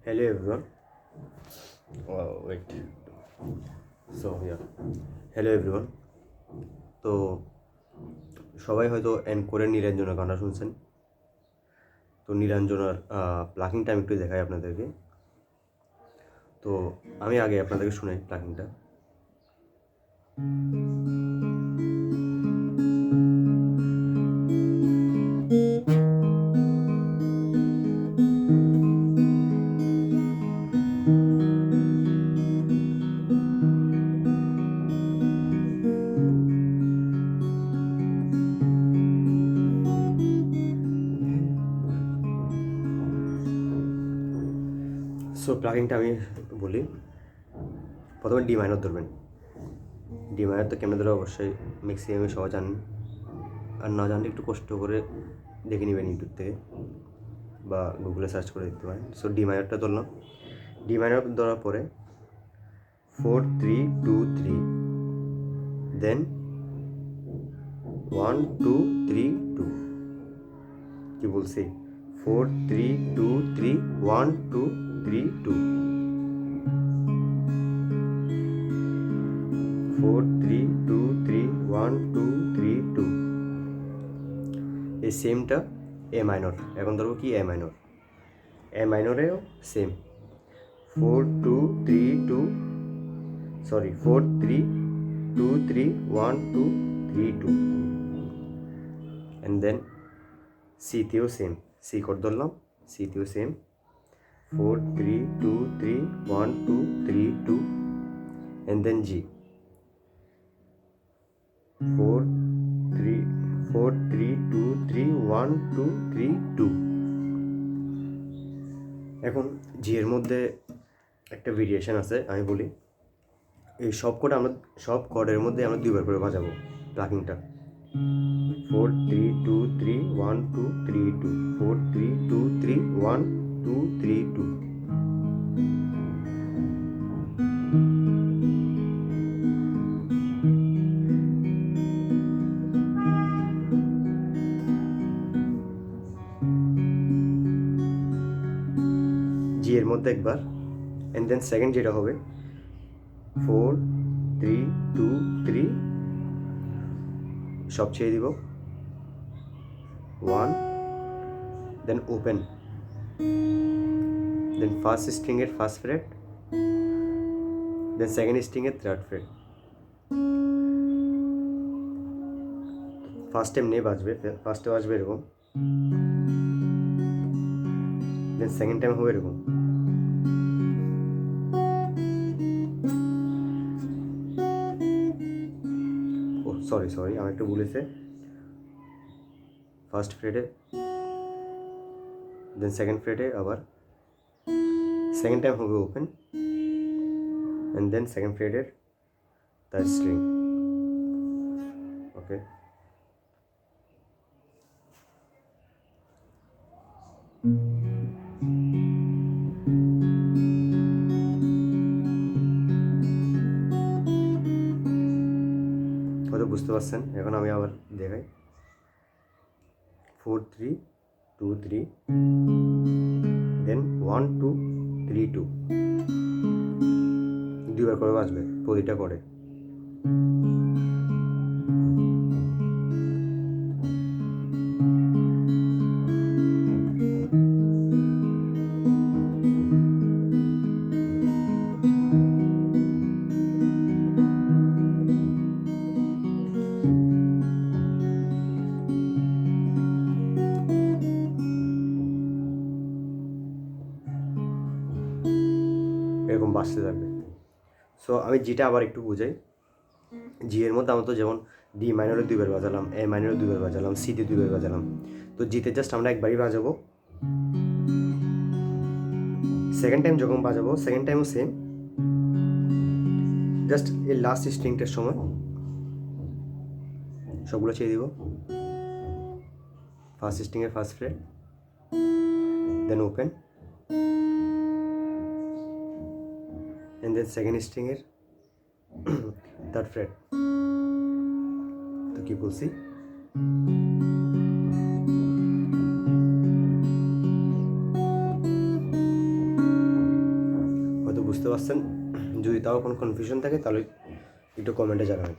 Hello everyone. Wait. Hello everyone. তো সবাই হয়তো এনকোরের নীলাঞ্জনা গানটা শুনছেন। তো নীলাঞ্জনার প্লাকিংটা আমি একটু দেখাই আপনাদেরকে। তো আমি আগে আপনাদেরকে শোনাই প্লাকিংটা। সো প্লাকিংটা আমি বলি। প্রথমে ডি মাইনর ধরবেন। ডি মাইনর তো কেমনে ধরে অবশ্যই ম্যাক্সিমামে সবাই জানেন, আর না জানলে একটু কষ্ট করে দেখে নেবেন ইউটিউব থেকে বা গুগলে সার্চ করে দেখতে পারেন। সো ডি মাইনরটা ধরলাম। ডি মাইনর ধরার পরে 4 3 2 3, দেন 1 2 3 2। কি বলছি? 4 3 2 3 1 2 3 2, 4 3 2 3 1 2 3 2। এই সেমটা এ মাইনর। এখন ধরবো কি এ minor. A মাইনরেও same 4 2 3 2, 4 3 2 3 1 2 3 2। And then সিতেও সেম, সি কোড ধরলাম, সিতেও সেম 4 3 2 3 1 2 3 2। অ্যান্ড দেন জি 4 3 4 3 2 3 1 2 3 2। এখন জি এর মধ্যে একটা ভেরিয়েশন আছে, আমি বলি। এই সব কর্ডের মধ্যে আমরা দুইবার করে বাজাবো প্লাকিংটা। 4 3 2 3 1 2 3 2, 4 3 2 3 1 2 3 2। জি এর মধ্যে একবার, অ্যান্ড দেন সেকেন্ড যেটা হবে 4 3 2 3, সব ছেড়ে দিব 1, দেন ওপেন, দেন ফার্স্ট স্ট্রিংয়ের ফার্স্ট ফ্রেট, দেন সেকেন্ড স্ট্রিংয়ের থার্ড ফ্রেট। ফার্স্ট টাইম নিয়ে বাজবে, ফার্স্টে বাজবে এরকম, দেন সেকেন্ড টাইম হবে এরকম। ও সরি আমার একটু ভুলেছে। ফার্স্ট ফ্রেটে, দেন সেকেন্ড ফ্রেটে আবার সেকেন্ড টাইম হবে ওপেন, অ্যান্ড দেন সেকেন্ড ফ্রেটের থার্ড স্ট্রিং। ওকে, হয়তো বুঝতে পারছেন। এখন আমি আবার দেখাই 4 3 2 3, দেন 1 2 3 2। দুইবার করে বাজবে প্রতিটা করে। এরকম বাজতে থাকবে। সো আমি জিটা আবার একটু বুঝাই। জি এর মধ্যে আমরা তো যেমন ডি মাইনরে দুইবার বাজালাম, এ মাইনরে দুইবার বাজালাম, সিতে দুইবার বাজালাম। তো জিতে জাস্ট আমরা একবারই বাজাবো। সেকেন্ড টাইম যখন বাজাবো, সেকেন্ড টাইমও সেম, জাস্ট এই লাস্ট স্ট্রিংটার সময় সবগুলো ছেড়ে দিব। ফার্স্ট স্ট্রিংয়ের first fret, then open, and then second স্ট্রিংয়ের থার্ড ফ্রেট। তো কি বলছি? বুঝতে পারছেন। যদি তাও কোনো কনফিউশন থাকে তাহলে একটু কমেন্টে জানাবেন।